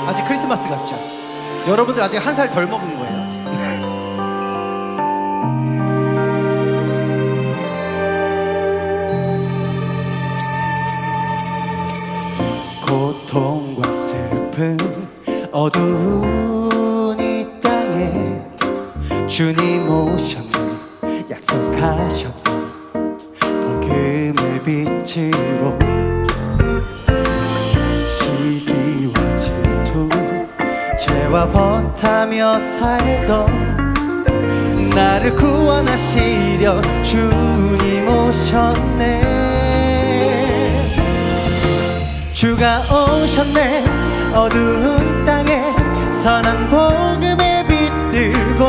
아직 크리스마스 같죠? 여러분들 아직 한 살 덜 먹은 거예요. 고통과 슬픔 어두운 이 땅에 주님 오셨네 약속하셨네 복음의 빛으로 시기와 질투 죄와 벗하며 살던 나를 구원하시려 주님 오셨네 주가 오셨네 어두운 땅에 선한 복음의 빛 들고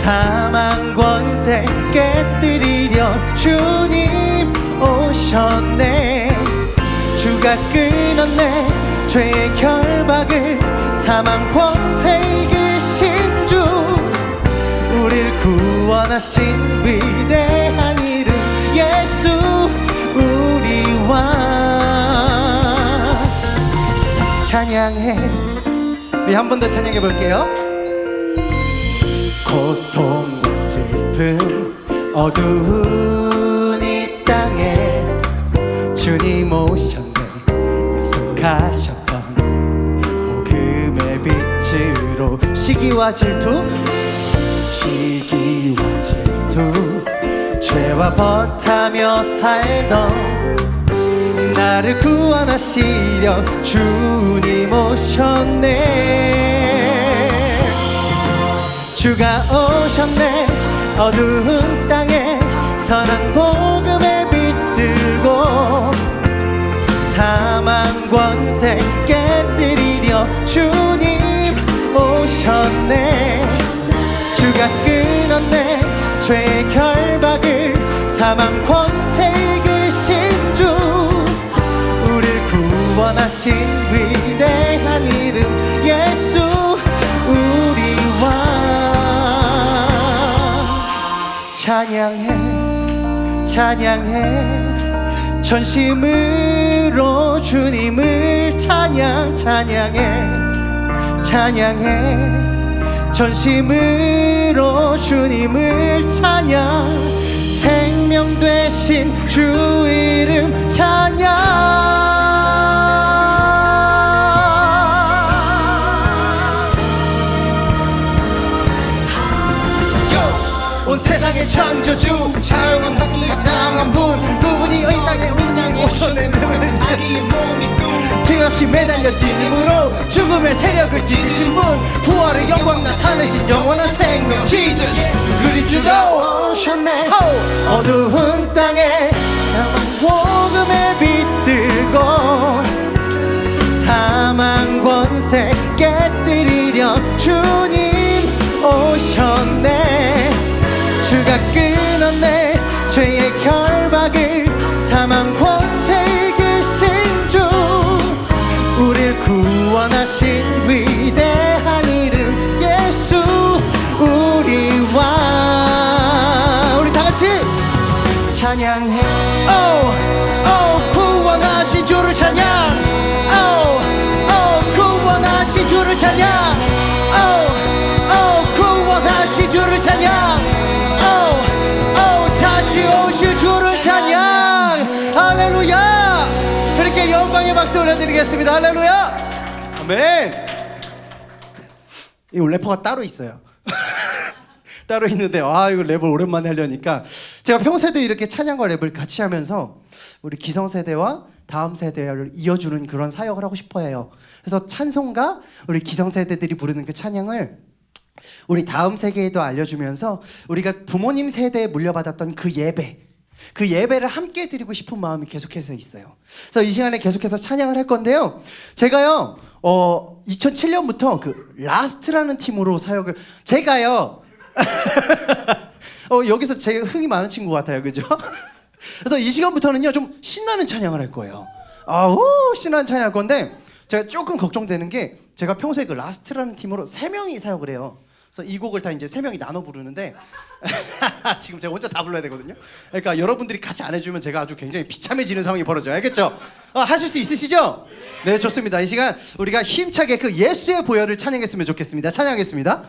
사망 권세 깨뜨리려 주님 오셨네 주가 끊었네 죄의 결박을 사망 권세 이기신 주 우릴 구원하신 위대한 이름 예수 우리와 찬양해 우리 한 번 더 찬양해 볼게요 고통과 슬픔 어두운 이 땅에 주님 오셨네 약속하셨던 복음의 빛으로 시기와 질투 죄와 벗하며 살던 나를 구원하시려 주님 오셨네 주가 오셨네 어두운 땅에 선한 복음의 빛 들고 사망 권세 깨뜨리려 주님 오셨네 주가 끊었네 죄의 결박을 사망 권세 이기신 주 우릴 구원하신 위대한 이름 예수 우리와 찬양해 찬양해 전심으로 주님을 찬양해 전심으로 주님을 찬양 생명 되신 주 이름 찬양 온 세상의 창조주 자유한 하기 당한 그분이 이 땅에 운명이 오셨네 자기의 몸이 힘없이 매달려 짐으로 죽음의 세력을 찢으신 분 부활의 영광 나타내신 영원한 생명 지주 그리스도 오셨네 어두운 땅에 복음의 빛 들고 사망 권세 깨뜨리려 주님 오셨네 주가 끊었네 죄의 결박을 사망 권세 이기신 주 우릴 구원하신 위대한 이름 예수 우리와 우리 다같이 찬양해 구원하신 주를 찬양 구원하신 주를 찬양 구원하신 주를 찬양 다시 오실 주를 찬양 할렐루야 그렇게 영광의 박수 올려드리겠습니다 할렐루야 아멘 이 래퍼가 따로 있어요 따로 있는데 이거 랩을 오랜만에 하려니까 제가 평소에도 이렇게 찬양과 랩을 같이 하면서 우리 기성세대와 다음 세대를 이어주는 그런 사역을 하고 싶어 해요 그래서 찬송가 우리 기성세대들이 부르는 그 찬양을 우리 다음 세대에도 알려주면서 우리가 부모님 세대에 물려받았던 그 예배를 함께 드리고 싶은 마음이 계속해서 있어요 그래서 이 시간에 계속해서 찬양을 할 건데요 제가요 2007년부터 그 라스트라는 팀으로 사역을 제가요 여기서 제가 흥이 많은 친구 같아요 그죠? 그래서 이 시간부터는요 좀 신나는 찬양을 할 거예요 신나는 찬양을 할 건데 제가 조금 걱정되는 게 제가 평소에 그 라스트라는 팀으로 3명이 사역을 해요 그래서 이 곡을 다 이제 세 명이 나눠 부르는데 지금 제가 혼자 다 불러야 되거든요. 그러니까 여러분들이 같이 안 해주면 제가 아주 굉장히 비참해지는 상황이 벌어져요. 알겠죠? 하실 수 있으시죠? 네, 좋습니다. 이 시간 우리가 힘차게 그 예수의 보혈을 찬양했으면 좋겠습니다. 찬양하겠습니다.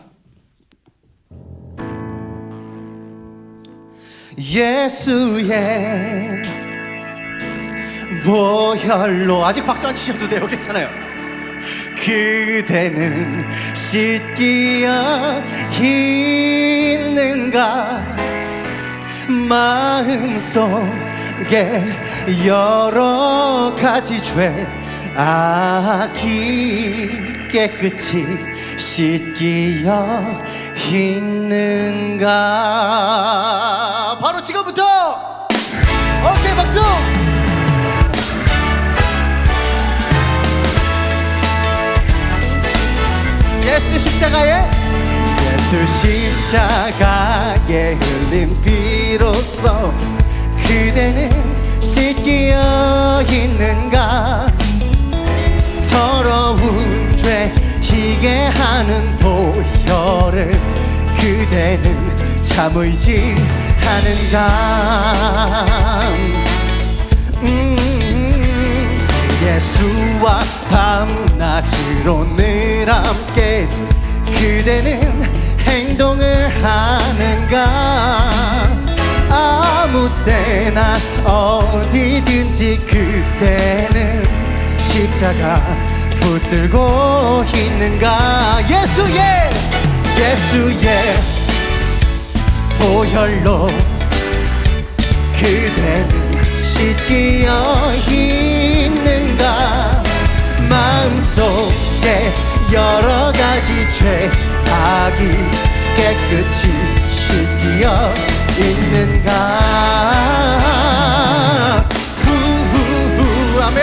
예수의 보혈로, 아직 박수 안 치셔도 돼요. 괜찮아요. 그대는 씻기어 있는가, 마음속에 여러 가지 죄 악이 깨끗이 씻기어 있는가. 바로 지금부터 오케이, 박수. 예수 십자가에, 예수 십자가에 흘린 피로써 그대는 씻기어 있는가. 더러운 죄 희게 하는 보혈을 그대는 참 의지하는가. 예수와 밤낮으로 늘 함께 그대는 행동을 하는가. 아무 때나 어디든지 그대는 십자가 붙들고 있는가. 예수의 보혈로 그대는 씻기어 있는가. 마음속에 여러 가지 죄 악이 깨끗이 씻기어 있는가. 후후후 아멘.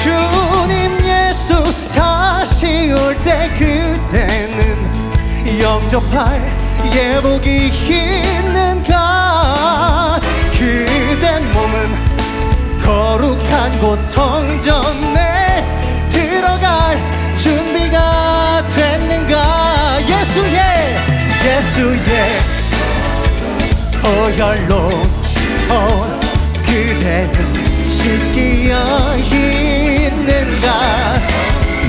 주님 예수 다시 올 때 그때는 영접할 예복이 있는가. 그대 몸은 거룩한 곳 성전에 들어갈 준비가 됐는가. 예수의 보혈로 그대는 씻기어 있는가.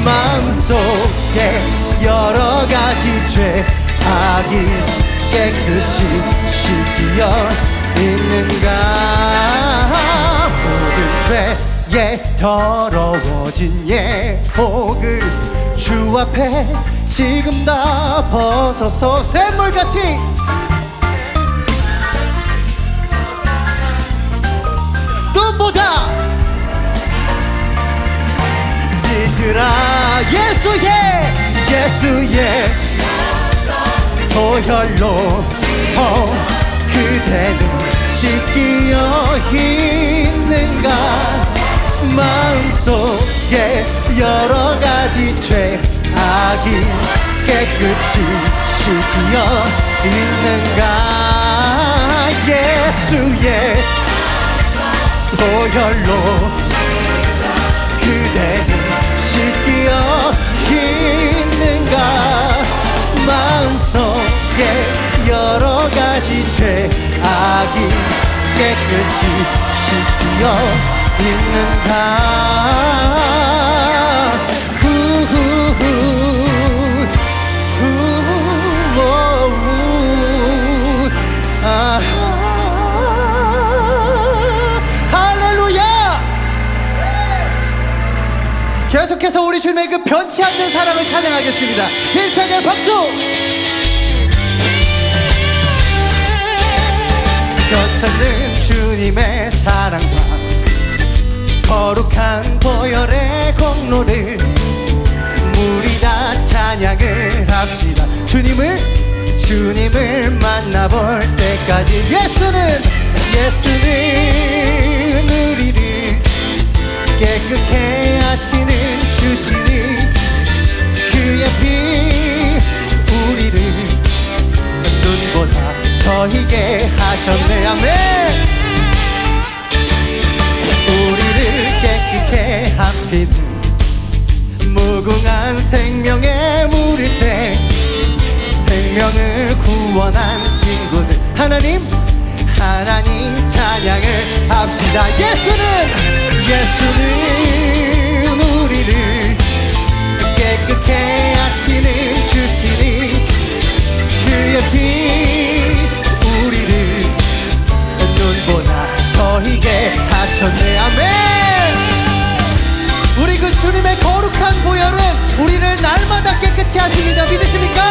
마음속에 여러 가지 죄 악이 깨끗이 씻기어 있는가. 모든 죄에 더러워진 예복을 주 앞에 지금 다 벗어서 샘물같이 눈보다 씻으라. 예수의 보혈로 그대는 씻기어 있는가. 마음속에 여러 가지 죄 악이 깨끗이 씻기어 있는가. 예수의 보혈로 그대는 씻기어 있는가. 마음속에 여러 가지 죄 악이 깨끗이 씻기어 있는가. 할렐루야. 계속해서 우리 주님의 그 변치 않는 사랑을 찬양하겠습니다. 힘차게 박수. 곁찾는 주님의 사랑과 거룩한 보혈의 공로를 우리 다 찬양을 합시다. 주님을 만나볼 때까지 예수는 우리를 깨끗게 하시는 주시니 그의 피 우리를 눈보다 더 희게 하셨네. 아멘. 우리를 깨끗게 한 피는 무궁한 생명의 물일새 생명을 구원한 친구들 하나님 찬양을 합시다. 예수는 우리를 깨끗게 하시는 주시니 그의 피 우리를 눈보다 더 희게 하셨네. 아멘. 우리 그 주님의 거룩한 보혈은 우리를 날마다 깨끗게 하십니다. 믿으십니까?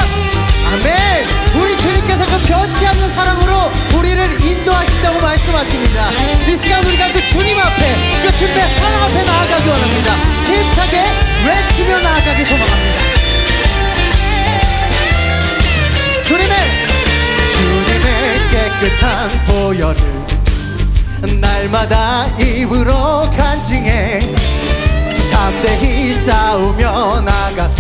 아멘. 우리 주님께서 그 변치 않는 사랑으로 우리를 인도하신다고 말씀하십니다. 이 시간 우리가 그 주님 앞에 그 주님의 사랑 앞에 나아가기 원합니다. 힘차게 외치며 나아가기 소망합니다. 주님의 깨끗한 보혈을 날마다 입으로 간증해 담대히 싸우며 나가세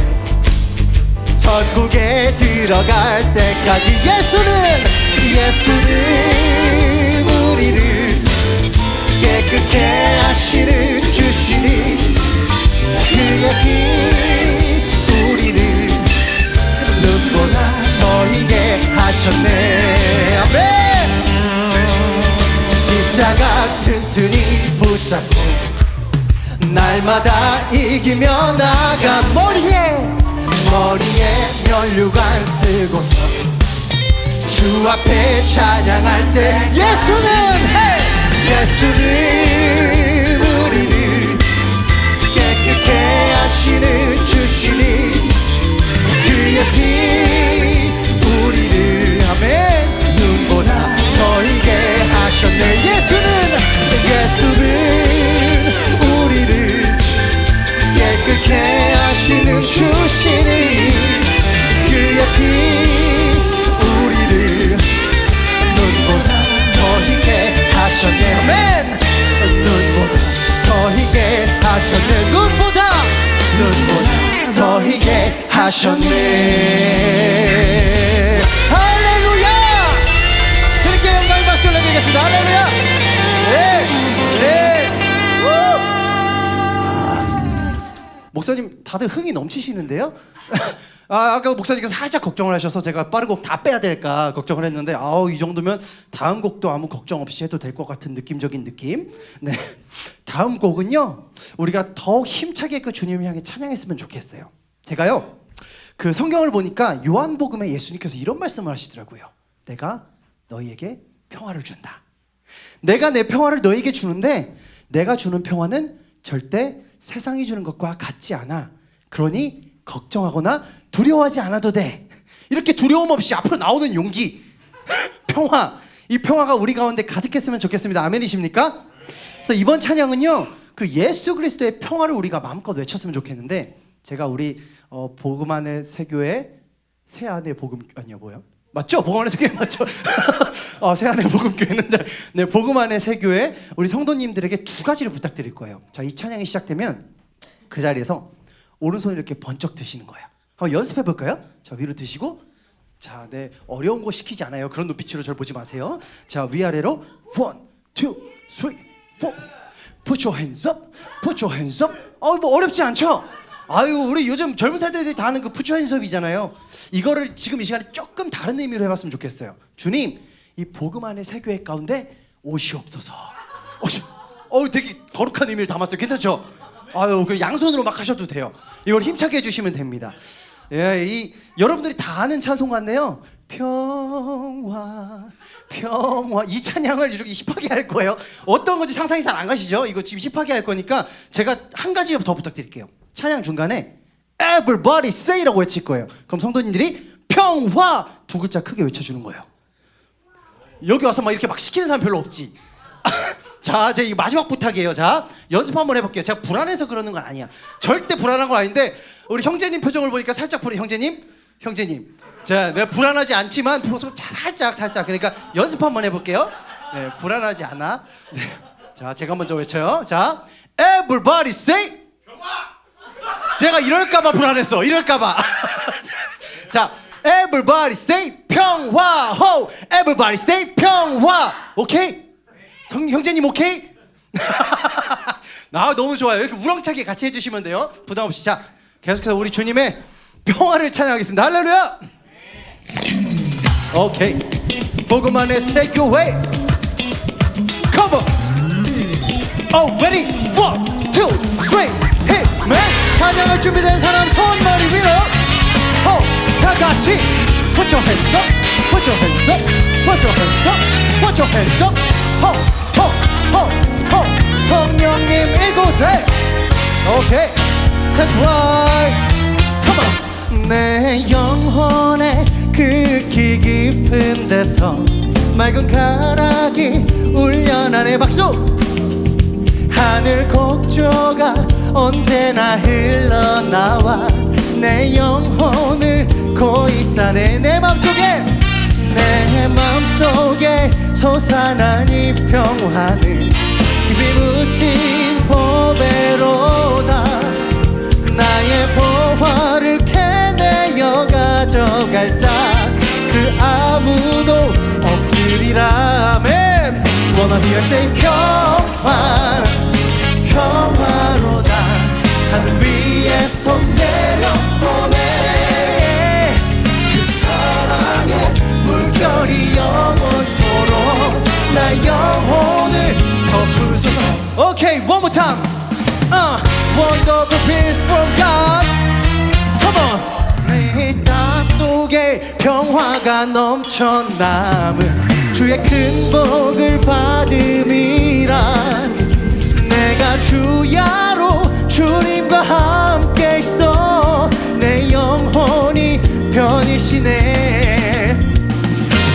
천국에 들어갈 때까지 예수는 우리를 깨끗게 하시는 주시니 그의 피 우리를 눈보다 더 희게 하셨네. 아멘. 십자가 튼튼히 붙잡고 날마다 이기며 나가 머리에 면류관 쓰고서 주 앞에 찬양할 때 예수는 우리를 깨끗게 하시는 주시니 그의 피 우리를 아멘 눈보다 더 희게 하셨네. 예수는 우리를 깨끗게 하시는 주시니 그의 피 우리를 눈보다 더 희게 하셨네. 아멘. 눈보다 더 희게 하셨네. 눈보다 더 희게 하셨네. 할렐루야. 주님께 영광의 박수 올려드리겠습니다. 할렐루야. 목사님 다들 흥이 넘치시는데요? 아까 목사님께서 살짝 걱정을 하셔서 제가 빠른 곡 다 빼야 될까 걱정을 했는데 이 정도면 다음 곡도 아무 걱정 없이 해도 될 것 같은 느낌적인 느낌. 네, 다음 곡은요 우리가 더욱 힘차게 그 주님을 향해 찬양했으면 좋겠어요. 제가요 그 성경을 보니까 요한복음에 예수님께서 이런 말씀을 하시더라고요. 내가 너희에게 평화를 준다. 내가 내 평화를 너희에게 주는데 내가 주는 평화는 절대 세상이 주는 것과 같지 않아. 그러니 걱정하거나 두려워하지 않아도 돼. 이렇게 두려움 없이 앞으로 나오는 용기 평화, 이 평화가 우리 가운데 가득했으면 좋겠습니다. 아멘이십니까? 그래서 이번 찬양은요 그 예수 그리스도의 평화를 우리가 마음껏 외쳤으면 좋겠는데 제가 우리 복음 안의 세교회 새안의 복음 아니요 뭐야? 맞죠? 복음 안의 세교회 맞죠? 새안의 복음교회는 네 복음 안의 세교회 우리 성도님들에게 두 가지를 부탁드릴 거예요. 자, 이 찬양이 시작되면 그 자리에서 오른손을 이렇게 번쩍 드시는 거예요. 한번 연습해 볼까요? 자, 위로 드시고 자, 네 어려운 거 시키지 않아요. 그런 눈빛으로 저를 보지 마세요. 자, 위아래로 1, 2, 3, 4 Put your hands up, put your hands up. 뭐 어렵지 않죠? 아유, 우리 요즘 젊은 세대들이 다 하는 그 put your hands up이잖아요. 이거를 지금 이 시간에 조금 다른 의미로 해봤으면 좋겠어요. 주님, 이 복음 안의 세교회 가운데 옷이옵소서. 되게 거룩한 의미를 담았어요. 괜찮죠? 아유, 그 양손으로 막 하셔도 돼요. 이걸 힘차게 해주시면 됩니다. 예, 여러분들이 다 아는 찬송 같네요. 평화 이 찬양을 이렇게 힙하게 할 거예요. 어떤 건지 상상이 잘 안 가시죠? 이거 지금 힙하게 할 거니까 제가 한 가지 더 부탁드릴게요. 찬양 중간에 Everybody say라고 외칠 거예요. 그럼 성도님들이 평화 두 글자 크게 외쳐주는 거예요. 여기 와서 막 이렇게 막 시키는 사람 별로 없지. 자, 제 이 마지막 부탁이에요. 자, 연습 한번 해볼게요. 제가 불안해서 그러는 건 아니야. 절대 불안한 건 아닌데 우리 형제님 표정을 보니까 살짝 형제님. 자, 내가 불안하지 않지만 표정 살짝. 그러니까 연습 한번 해볼게요. 네, 불안하지 않아. 네, 자, 제가 먼저 외쳐요. 자, Everybody say. 제가 이럴까봐 불안했어. 이럴까봐. 자, Everybody say 평화. 호. Everybody say 평화. 오케이? 형제님 오케이? 너무 좋아요. 이렇게 우렁차게 같이 해주시면 돼요. 부담 없이. 자, 계속해서 우리 주님의 평화를 찬양하겠습니다. 할렐루야. 오케이. 복음만의 세교회. Come on. Oh, ready? 1, 2, 3, hit, man. 찬양할 준비된 사람 손 머리 위로. 다 같이 put your hands up, put your hands up, put your hands up, put your hands up. 성령님 이곳에. 오케이, that's right. Come on. 내 영혼의 극히 깊은 데서 맑은 가락이 울려나네. 박수. 하늘 곡조가 언제나 흘러나와 내 영혼을 고이 싸네. 내 맘속에 솟아난 이 평화는 깊이 묻힌 보배로다. 나의 보화를 캐내어 가져갈 자 그 아무도 없으리라. 아멘. Wanna hear say 평화로다. 하늘 위에서 내려보내 그 사랑의 물결이 영원토록 나 영혼을 덮으소서. Okay, one more time. Wonderful peace from God. Come on. 내 땅 속에 평화가 넘쳐남은 주의 큰 복을 받음이라. 내가 주야로 주님과 함께 있어 내 영혼이 편이시네.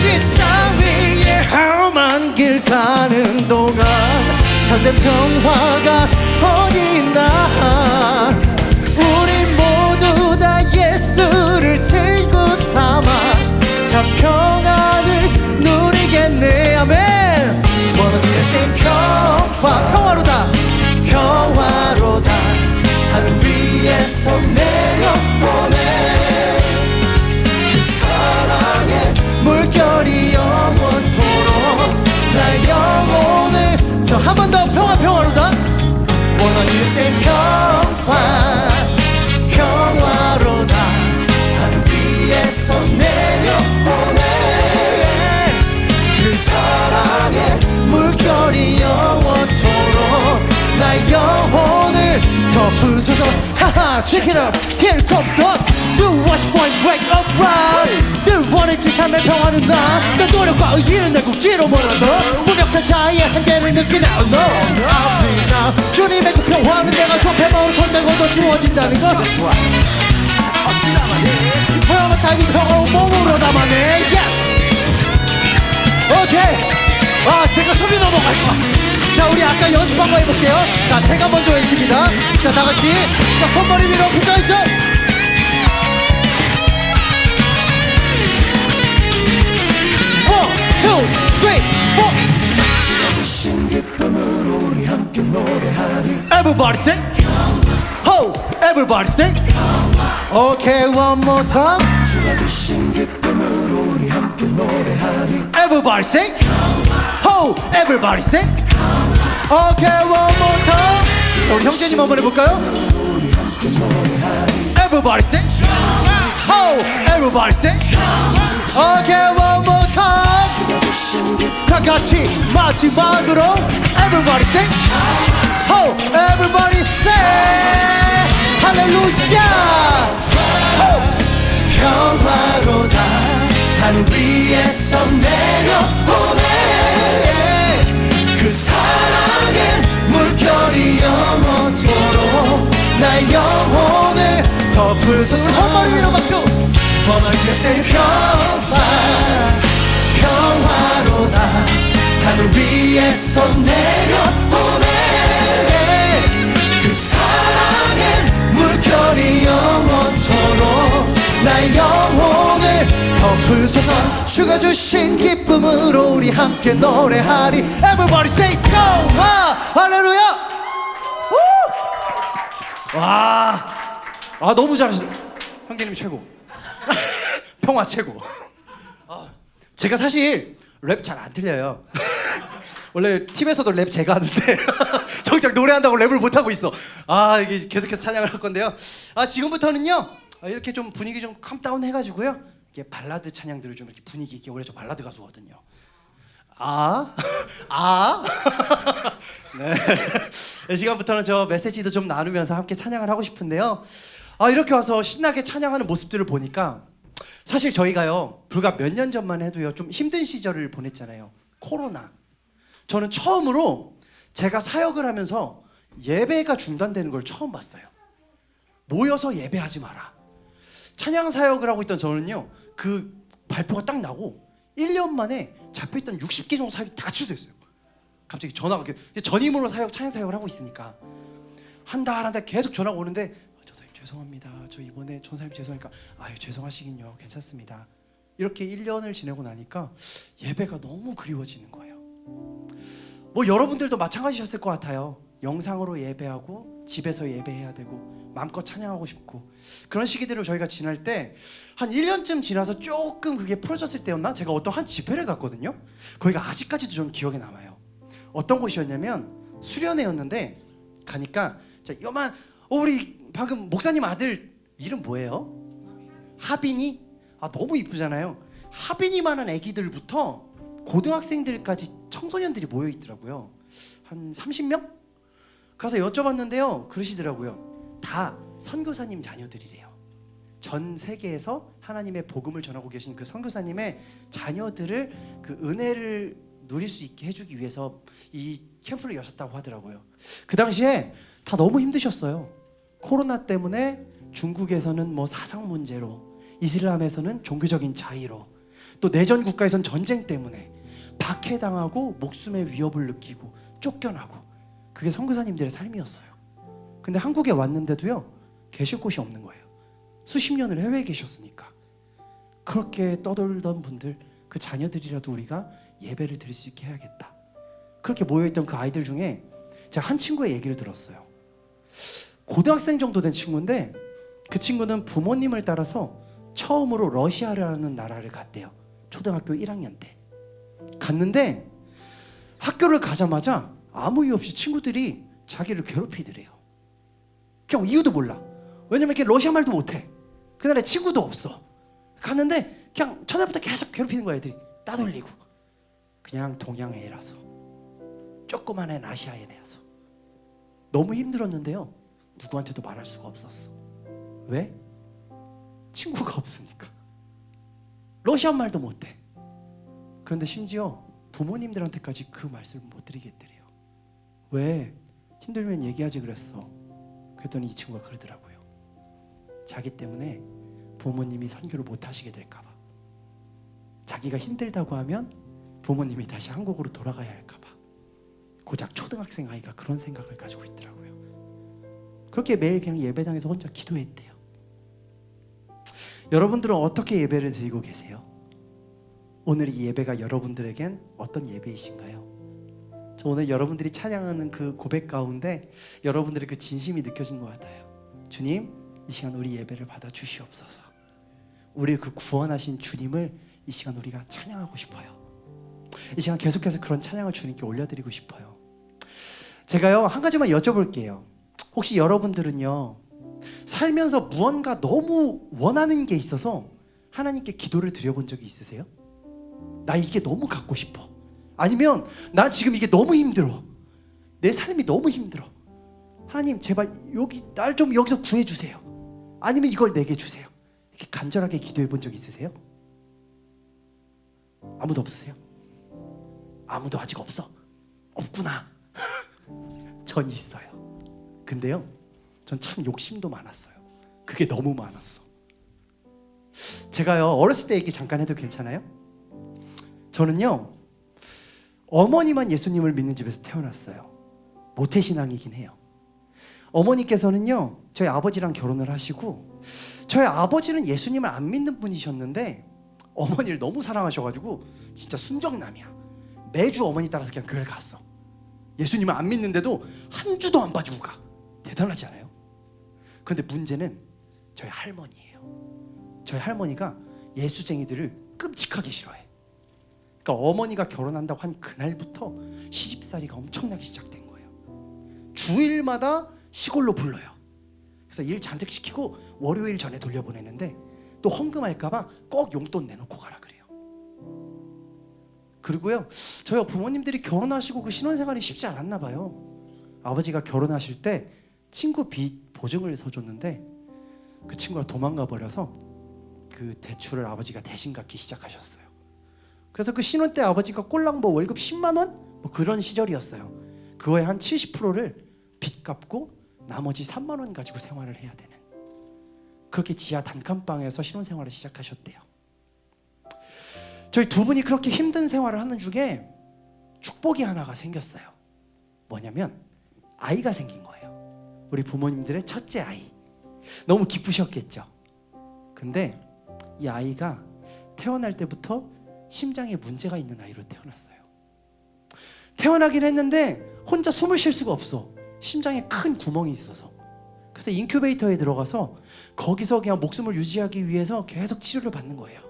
이 땅 위에 험한 길 가는 동안 참된 평화가 어디 있나. 우리 모두 다 예수를 친구 삼아 참 평안을 누리겠네. 아멘. Wanna be the same. 평화로다. 평화로다. 하늘 위에서 내려보내 그 사랑의 물결이 영원토록 나 영혼을 더 한 번 더. 평화로다. Wanna be the same. 평화로다. 하늘 위에서 내려보내 그 사랑의 물결이 영원토록 나 영혼을 덮으소서. 하하, check it up. Here comes the new watchpoint break up right. 늘 원했지 삶의 평화는 나. 내 노력과 의지는 내 국지로 몰아도 무력한 자의 한계를 느끼나. No, I'll be now. 주님의 그 평화는 내가 접해 마음으로 전달고도 주어진다는 것. That's right. 평화 따윈 평화を몸으로 담아내. Yes. 오케이. 제가 소리 넘어갈 거야. 자, 우리 아까 연습한 거 해볼게요. 자, 제가 먼저 해줍니다. 자, 다같이. 자, 손머리 위로 붙어있어. 1, 2, 3, 4. 주신 기쁨으로 우리 함께 노래하리. Everybody sing. Ho, everybody sing. Okay, one more time. 주가 주신 기쁨으로 우리 함께 노래하리. Everybody sing. Ho, everybody sing. Okay, one more time. 자, 우리 형제님 한번 해볼까요? Everybody sing. Ho, everybody sing. Okay, one more time. 다 같이 마지막으로 Everybody sing. Ho, everybody sing. 할렐루야. 평화로다. 하늘 위에서 내려보내 그 사랑의 물결이 영원토록 나 영혼을 덮으소서. 손머리 위로 박수. 원하겠을 평화로다. 하늘 위에서 내려보내 그 사랑의 물결이 영원토록 나 영혼을 덮으소서. 주가 주신 기쁨으로 우리 함께 노래하리. Everybody say 평화. 할렐루야. 와, 너무 잘하셨어요. 형제님 최고. 평화 최고. 제가 사실 랩 잘 안 틀려요. 원래 팀에서도 랩 제가 하는데 정작 노래한다고 랩을 못 하고 있어. 아 이게 계속해서 찬양을 할 건데요. 아 지금부터는요 이렇게 좀 분위기 좀 캄다운 해가지고요. 이게 발라드 찬양들을 좀 이렇게 분위기 있게, 원래 저 발라드 가수거든요. 네. 이 시간부터는 저 메시지도 좀 나누면서 함께 찬양을 하고 싶은데요. 아 이렇게 와서 신나게 찬양하는 모습들을 보니까 사실 저희가요 불과 몇 년 전만 해도요 좀 힘든 시절을 보냈잖아요. 코로나. 저는 처음으로 제가 사역을 하면서 예배가 중단되는 걸 처음 봤어요. 모여서 예배하지 마라. 찬양 사역을 하고 있던 저는요 그 발표가 딱 나고 1년 만에 잡혀있던 60개 정도 사역이 다 취소됐어요. 갑자기 전화가 전임으로 찬양 사역을 하고 있으니까 한 달 계속 전화가 오는데 전사님 죄송합니다. 저 이번에 전사님 죄송하니까 아유 죄송하시긴요. 괜찮습니다. 이렇게 1년을 지내고 나니까 예배가 너무 그리워지는 거예요. 뭐 여러분들도 마찬가지셨을 것 같아요. 영상으로 예배하고 집에서 예배해야 되고 마음껏 찬양하고 싶고 그런 시기들을 저희가 지날 때 한 1년쯤 지나서 조금 그게 풀어졌을 때였나? 제가 어떤 한 집회를 갔거든요. 거기가 아직까지도 좀 기억에 남아요. 어떤 곳이었냐면 수련회였는데 가니까 요만 우리 방금 목사님 아들 이름 뭐예요? 하빈이? 아 너무 이쁘잖아요. 하빈이만한 애기들부터 고등학생들까지 청소년들이 모여 있더라고요. 한 30명? 가서 여쭤봤는데요. 그러시더라고요. 다 선교사님 자녀들이래요. 전 세계에서 하나님의 복음을 전하고 계신 그 선교사님의 자녀들을 그 은혜를 누릴 수 있게 해주기 위해서 이 캠프를 여셨다고 하더라고요. 그 당시에 다 너무 힘드셨어요. 코로나 때문에 중국에서는 뭐 사상 문제로, 이슬람에서는 종교적인 자의로, 또 내전 국가에서는 전쟁 때문에 박해당하고 목숨의 위협을 느끼고 쫓겨나고 그게 선교사님들의 삶이었어요. 근데 한국에 왔는데도요 계실 곳이 없는 거예요. 수십 년을 해외에 계셨으니까. 그렇게 떠돌던 분들, 그 자녀들이라도 우리가 예배를 드릴 수 있게 해야겠다. 그렇게 모여있던 그 아이들 중에 제가 한 친구의 얘기를 들었어요. 고등학생 정도 된 친구인데 그 친구는 부모님을 따라서 처음으로 러시아라는 나라를 갔대요. 초등학교 1학년 때 갔는데 학교를 가자마자 아무 이유 없이 친구들이 자기를 괴롭히더래요. 그냥 이유도 몰라. 왜냐면 이렇게 러시아 말도 못해. 그날에 친구도 없어. 갔는데 그냥 첫날부터 계속 괴롭히는 거야. 애들이 따돌리고. 그냥 동양 애라서, 조그만 애 아시아 애라서 너무 힘들었는데요 누구한테도 말할 수가 없었어. 왜? 친구가 없으니까. 러시아 말도 못해. 그런데 심지어 부모님들한테까지 그 말씀을 못 드리겠대요. 왜? 힘들면 얘기하지 그랬어. 그랬더니 이 친구가 그러더라고요. 자기 때문에 부모님이 선교를 못 하시게 될까 봐. 자기가 힘들다고 하면 부모님이 다시 한국으로 돌아가야 할까 봐. 고작 초등학생 아이가 그런 생각을 가지고 있더라고요. 그렇게 매일 그냥 예배당에서 혼자 기도했대요. 여러분들은 어떻게 예배를 드리고 계세요? 오늘 이 예배가 여러분들에겐 어떤 예배이신가요? 저 오늘 여러분들이 찬양하는 그 고백 가운데 여러분들의 그 진심이 느껴진 것 같아요. 주님, 이 시간 우리 예배를 받아 주시옵소서. 우리를 그 구원하신 주님을 이 시간 우리가 찬양하고 싶어요. 이 시간 계속해서 그런 찬양을 주님께 올려드리고 싶어요. 제가요 한 가지만 여쭤볼게요. 혹시 여러분들은요 살면서 무언가 너무 원하는 게 있어서 하나님께 기도를 드려본 적이 있으세요? 나 이게 너무 갖고 싶어. 아니면 나 지금 이게 너무 힘들어. 내 삶이 너무 힘들어. 하나님 제발 날 좀 여기서 구해주세요. 아니면 이걸 내게 주세요. 이렇게 간절하게 기도해 본 적 있으세요? 아무도 없으세요? 아무도 아직 없어? 없구나. 전 있어요. 근데요 전 참 욕심도 많았어요. 그게 너무 많았어. 제가요 어렸을 때 얘기 잠깐 해도 괜찮아요? 저는요 어머니만 예수님을 믿는 집에서 태어났어요. 모태신앙이긴 해요. 어머니께서는요 저희 아버지랑 결혼을 하시고 저희 아버지는 예수님을 안 믿는 분이셨는데 어머니를 너무 사랑하셔가지고 진짜 순정남이야. 매주 어머니 따라서 그냥 교회를 갔어. 예수님을 안 믿는데도 한 주도 안 빠지고 가. 대단하지 않아요? 그런데 문제는 저희 할머니예요. 저희 할머니가 예수쟁이들을 끔찍하게 싫어해. 그러니까 어머니가 결혼한다고 한 그날부터 시집살이가 엄청나게 시작된 거예요. 주일마다 시골로 불러요. 그래서 일 잔뜩 시키고 월요일 전에 돌려보내는데 또 헌금할까봐 꼭 용돈 내놓고 가라 그래요. 그리고요, 저희 부모님들이 결혼하시고 그 신혼생활이 쉽지 않았나 봐요. 아버지가 결혼하실 때 친구 빚 보증을 서줬는데 그 친구가 도망가 버려서 그 대출을 아버지가 대신 갚기 시작하셨어요. 그래서 그 신혼 때 아버지가 꼴랑 뭐 월급 10만 원? 뭐 그런 시절이었어요. 그거의 한 70%를 빚 갚고 나머지 3만 원 가지고 생활을 해야 되는, 그렇게 지하 단칸방에서 신혼생활을 시작하셨대요. 저희 두 분이 그렇게 힘든 생활을 하는 중에 축복이 하나가 생겼어요. 뭐냐면 아이가 생긴 거예요. 우리 부모님들의 첫째 아이. 너무 기쁘셨겠죠. 근데 이 아이가 태어날 때부터 심장에 문제가 있는 아이로 태어났어요. 태어나긴 했는데 혼자 숨을 쉴 수가 없어. 심장에 큰 구멍이 있어서. 그래서 인큐베이터에 들어가서 거기서 그냥 목숨을 유지하기 위해서 계속 치료를 받는 거예요.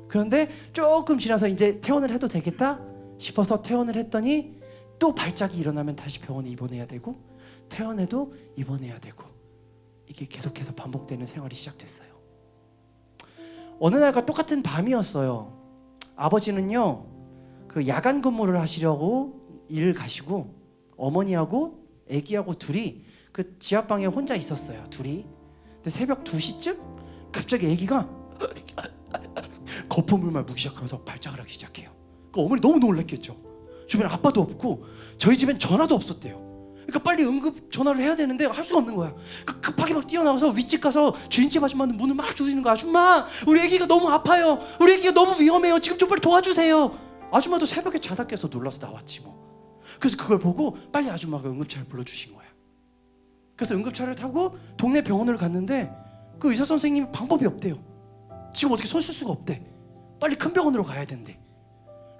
그런데 조금 지나서 이제 퇴원을 해도 되겠다 싶어서 퇴원을 했더니 또 발작이 일어나면 다시 병원에 입원해야 되고, 퇴원해도 입원해야 되고, 이게 계속해서 반복되는 생활이 시작됐어요. 어느 날과 똑같은 밤이었어요. 아버지는요, 그 야간 근무를 하시려고 일 가시고 어머니하고 아기하고 둘이 그 지하방에 혼자 있었어요. 둘이. 근데 새벽 2시쯤 갑자기 아기가 거품물만 묻기 시작하면서 발작을 하기 시작해요. 그러니까 어머니 너무 놀랐겠죠. 주변에 아빠도 없고 저희 집엔 전화도 없었대요. 그러니까 빨리 응급 전화를 해야 되는데 할 수가 없는 거야. 급하게 막 뛰어나와서 윗집 가서 주인집 아줌마는 문을 막 두드리는 거야. 아줌마, 우리 아기가 너무 아파요. 우리 아기가 너무 위험해요. 지금 좀 빨리 도와주세요. 아줌마도 새벽에 자다 깨서 놀라서 나왔지 뭐. 그래서 그걸 보고 빨리 아줌마가 응급차를 불러주신 거야. 그래서 응급차를 타고 동네 병원을 갔는데 그 의사 선생님이 방법이 없대요. 지금 어떻게 손 쓸 수가 없대. 빨리 큰 병원으로 가야 된대.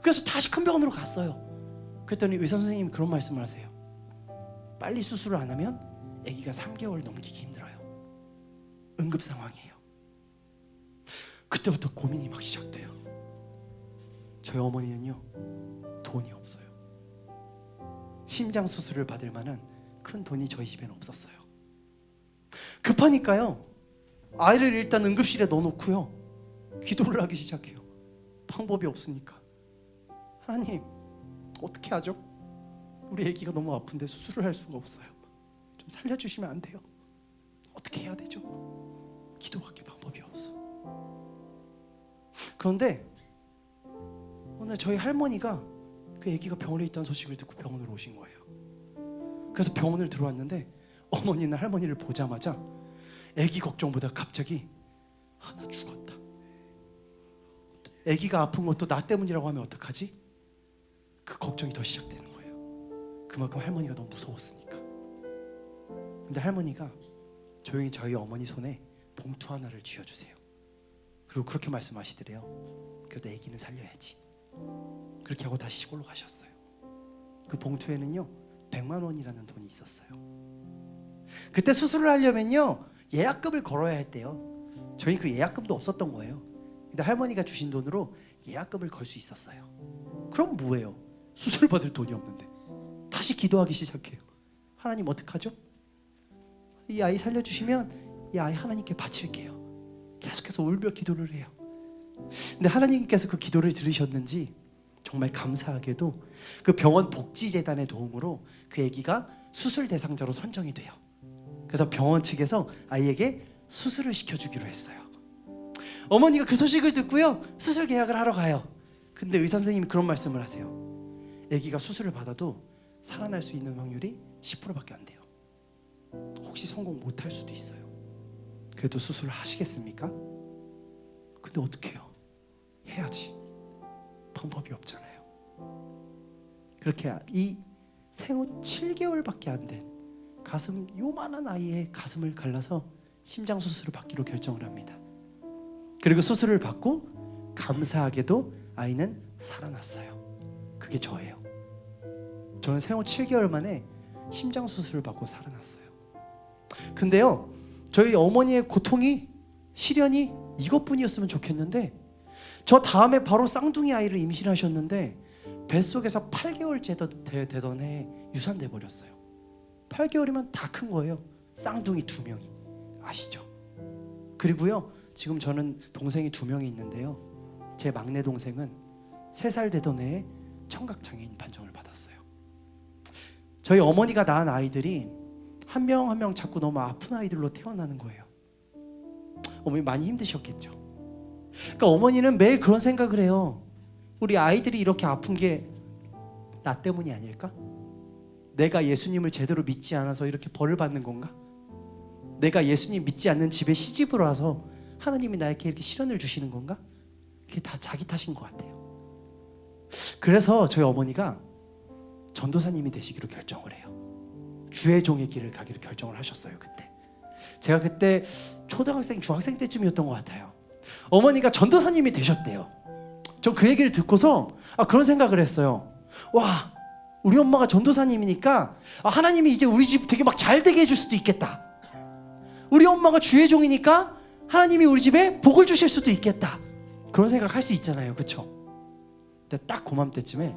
그래서 다시 큰 병원으로 갔어요. 그랬더니 의사 선생님이 그런 말씀을 하세요. 빨리 수술을 안 하면 아기가 3개월 넘기기 힘들어요. 응급 상황이에요. 그때부터 고민이 막 시작돼요. 저희 어머니는요, 돈이 없어요. 심장 수술을 받을 만한 큰 돈이 저희 집에는 없었어요. 급하니까요, 아이를 일단 응급실에 넣어놓고요, 기도를 하기 시작해요. 방법이 없으니까. 하나님, 어떻게 하죠? 우리 아기가 너무 아픈데 수술을 할 수가 없어요. 좀 살려주시면 안 돼요? 어떻게 해야 되죠? 기도밖에 방법이 없어. 그런데 오늘 저희 할머니가 그 아기가 병원에 있다는 소식을 듣고 병원으로 오신 거예요. 그래서 병원을 들어왔는데 어머니는 할머니를 보자마자 아기 걱정보다 갑자기 나 죽었다. 아기가 아픈 것도 나 때문이라고 하면 어떡하지? 그 걱정이 더 시작되는 거예요. 그만큼 할머니가 너무 무서웠으니까. 근데 할머니가 조용히 저희 어머니 손에 봉투 하나를 쥐어주세요. 그리고 그렇게 말씀하시더래요. 그래도 아기는 살려야지. 그렇게 하고 다시 시골로 가셨어요. 그 봉투에는요 100만 원이라는 돈이 있었어요. 그때 수술을 하려면요 예약금을 걸어야 했대요. 저희 그 예약금도 없었던 거예요. 근데 할머니가 주신 돈으로 예약금을 걸 수 있었어요. 그럼 뭐예요? 수술 받을 돈이 없는데. 다시 기도하기 시작해요. 하나님 어떡하죠? 이 아이 살려주시면 이 아이 하나님께 바칠게요. 계속해서 울며 기도를 해요. 근데 하나님께서 그 기도를 들으셨는지 정말 감사하게도 그 병원 복지재단의 도움으로 그 아기가 수술 대상자로 선정이 돼요. 그래서 병원 측에서 아이에게 수술을 시켜주기로 했어요. 어머니가 그 소식을 듣고요 수술 계약을 하러 가요. 근데 의사 선생님이 그런 말씀을 하세요. 아기가 수술을 받아도 살아날 수 있는 확률이 10%밖에 안 돼요. 혹시 성공 못할 수도 있어요. 그래도 수술을 하시겠습니까? 근데 어떻게 해요? 해야지. 방법이 없잖아요. 그렇게 이 생후 7개월밖에 안 된 가슴 요만한 아이의 가슴을 갈라서 심장 수술을 받기로 결정을 합니다. 그리고 수술을 받고 감사하게도 아이는 살아났어요. 그게 저예요. 저는 생후 7개월 만에 심장 수술을 받고 살아났어요. 근데요 저희 어머니의 고통이 시련이 이것뿐이었으면 좋겠는데 저 다음에 바로 쌍둥이 아이를 임신하셨는데 뱃속에서 8개월째 되던 해에 유산돼 버렸어요. 8개월이면 다 큰 거예요. 쌍둥이 2명이. 아시죠? 그리고요, 지금 저는 동생이 2명이 있는데요, 제 막내 동생은 3살 되던 해에 청각장애인 판정을 받았어요. 저희 어머니가 낳은 아이들이 한 명 한 명 자꾸 너무 아픈 아이들로 태어나는 거예요. 어머니 많이 힘드셨겠죠. 그러니까 어머니는 매일 그런 생각을 해요. 우리 아이들이 이렇게 아픈 게 나 때문이 아닐까? 내가 예수님을 제대로 믿지 않아서 이렇게 벌을 받는 건가? 내가 예수님 믿지 않는 집에 시집을 와서 하나님이 나에게 이렇게 시련을 주시는 건가? 그게 다 자기 탓인 것 같아요. 그래서 저희 어머니가 전도사님이 되시기로 결정을 해요. 주의 종의 길을 가기로 결정을 하셨어요. 그때 제가 그때 초등학생, 중학생 때쯤이었던 것 같아요. 어머니가 전도사님이 되셨대요. 전 그 얘기를 듣고서 그런 생각을 했어요. 와, 우리 엄마가 전도사님이니까 하나님이 이제 우리 집 되게 막 잘 되게 해줄 수도 있겠다. 우리 엄마가 주의 종이니까 하나님이 우리 집에 복을 주실 수도 있겠다. 그런 생각 할 수 있잖아요. 그렇죠? 근데 딱 그맘때쯤에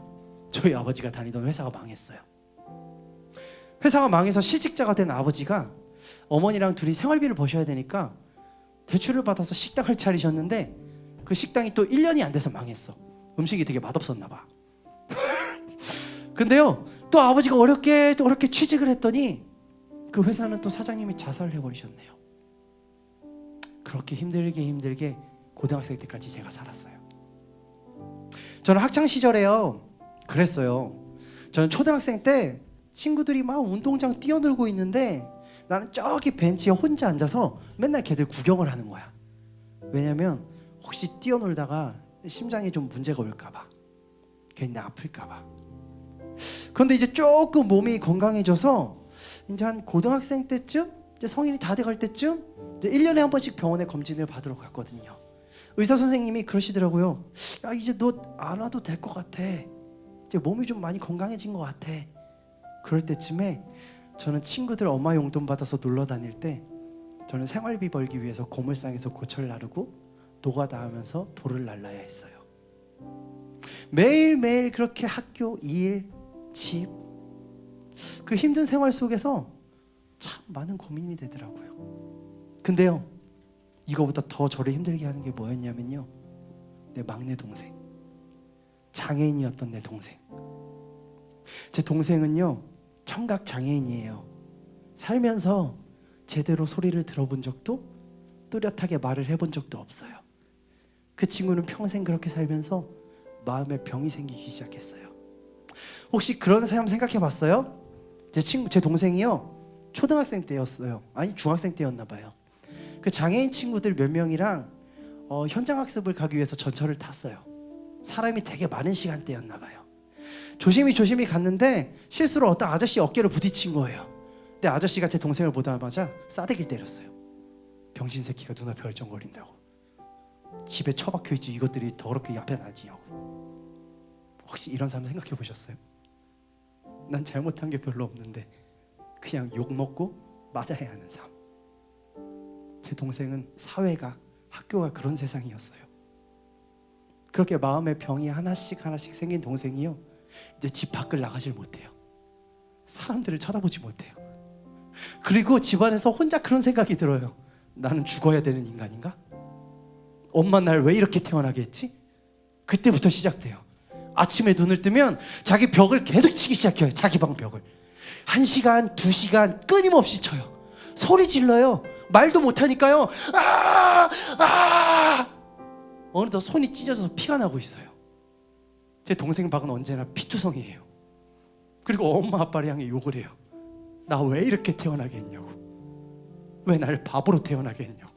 저희 아버지가 다니던 회사가 망했어요. 회사가 망해서 실직자가 된 아버지가 어머니랑 둘이 생활비를 버셔야 되니까 대출을 받아서 식당을 차리셨는데 그 식당이 또 1년이 안 돼서 망했어. 음식이 되게 맛없었나 봐. 근데요, 또 아버지가 어렵게 취직을 했더니 그 회사는 또 사장님이 자살을 해버리셨네요. 그렇게 힘들게 고등학생 때까지 제가 살았어요. 저는 학창 시절에요, 그랬어요. 저는 초등학생 때 친구들이 막 운동장 뛰어놀고 있는데 나는 저기 벤치에 혼자 앉아서 맨날 걔들 구경을 하는 거야. 왜냐면 혹시 뛰어놀다가 심장에 좀 문제가 올까봐, 괜히 아플까봐. 그런데 이제 조금 몸이 건강해져서 이제 한 고등학생 때쯤, 이제 성인이 다 돼갈 때쯤 이제 1년에 한 번씩 병원에 검진을 받으러 갔거든요. 의사 선생님이 그러시더라고요. 야, 이제 너 안 와도 될 것 같아. 이제 몸이 좀 많이 건강해진 것 같아. 그럴 때쯤에 저는 친구들 엄마 용돈 받아서 놀러 다닐 때 저는 생활비 벌기 위해서 고물상에서 고철 나르고 노가다 하면서 돌을 날라야 했어요. 매일매일 그렇게 학교, 일, 집, 그 힘든 생활 속에서 참 많은 고민이 되더라고요. 근데요, 이거보다 더 저를 힘들게 하는 게 뭐였냐면요, 내 막내 동생, 장애인이었던 내 동생. 제 동생은요, 청각 장애인이에요. 살면서 제대로 소리를 들어본 적도, 뚜렷하게 말을 해본 적도 없어요. 그 친구는 평생 그렇게 살면서 마음에 병이 생기기 시작했어요. 혹시 그런 사람 생각해 봤어요? 제 동생이요, 초등학생 때였어요. 아니, 중학생 때였나 봐요. 그 장애인 친구들 몇 명이랑 현장 학습을 가기 위해서 전철을 탔어요. 사람이 되게 많은 시간대였나 봐요. 조심히 갔는데 실수로 어떤 아저씨 어깨를 부딪힌 거예요. 근데 아저씨가 제 동생을 보자마자 싸대기를 때렸어요. 병신 새끼가 눈앞에 얼쩡거린다고. 집에 처박혀 있지 이것들이 더럽게 옆에 나지냐고. 혹시 이런 사람 생각해 보셨어요? 난 잘못한 게 별로 없는데 그냥 욕 먹고 맞아야 하는 삶. 제 동생은 사회가, 학교가 그런 세상이었어요. 그렇게 마음의 병이 하나씩 생긴 동생이요, 이제 집 밖을 나가질 못해요. 사람들을 쳐다보지 못해요. 그리고 집안에서 혼자 그런 생각이 들어요. 나는 죽어야 되는 인간인가? 엄마 날 왜 이렇게 태어나게 했지? 그때부터 시작돼요. 아침에 눈을 뜨면 자기 벽을 계속 치기 시작해요. 자기 방 벽을 1시간, 2시간 끊임없이 쳐요. 소리 질러요. 말도 못하니까요. 어느덧 손이 찢어져서 피가 나고 있어요. 제 동생 방은 언제나 피투성이에요. 그리고 엄마 아빠를 향해 욕을 해요. 나 왜 이렇게 태어나게 했냐고. 왜 날 바보로 태어나게 했냐고.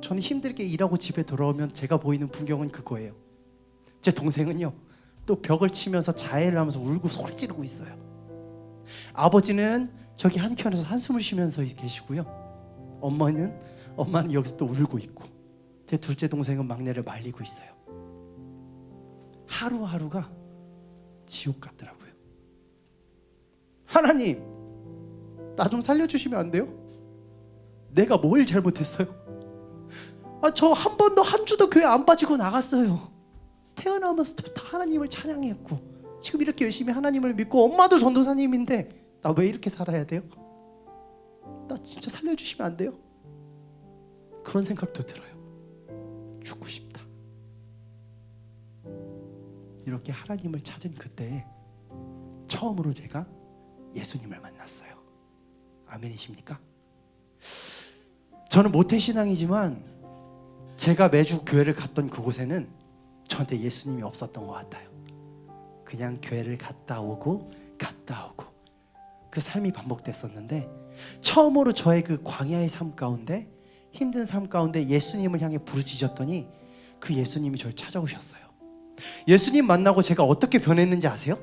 저는 힘들게 일하고 집에 돌아오면 제가 보이는 풍경은 그거예요. 제 동생은요, 또 벽을 치면서 자해를 하면서 울고 소리 지르고 있어요. 아버지는 저기 한켠에서 한숨을 쉬면서 계시고요, 엄마는 여기서 또 울고 있고, 제 둘째 동생은 막내를 말리고 있어요. 하루하루가 지옥 같더라고요. 하나님, 나 좀 살려주시면 안 돼요? 내가 뭘 잘못했어요? 저 한 번도 한 주도 교회 안 빠지고 나갔어요. 태어나면서부터 하나님을 찬양했고 지금 이렇게 열심히 하나님을 믿고 엄마도 전도사님인데 나 왜 이렇게 살아야 돼요? 나 진짜 살려주시면 안 돼요? 그런 생각도 들어요. 죽고 싶다. 이렇게 하나님을 찾은 그때 처음으로 제가 예수님을 만났어요. 아멘이십니까? 저는 모태신앙이지만 제가 매주 교회를 갔던 그곳에는 저한테 예수님이 없었던 것 같아요. 그냥 교회를 갔다 오고 그 삶이 반복됐었는데 처음으로 저의 그 광야의 삶 가운데 힘든 삶 가운데 예수님을 향해 부르짖었더니 그 예수님이 저를 찾아오셨어요. 예수님 만나고 제가 어떻게 변했는지 아세요?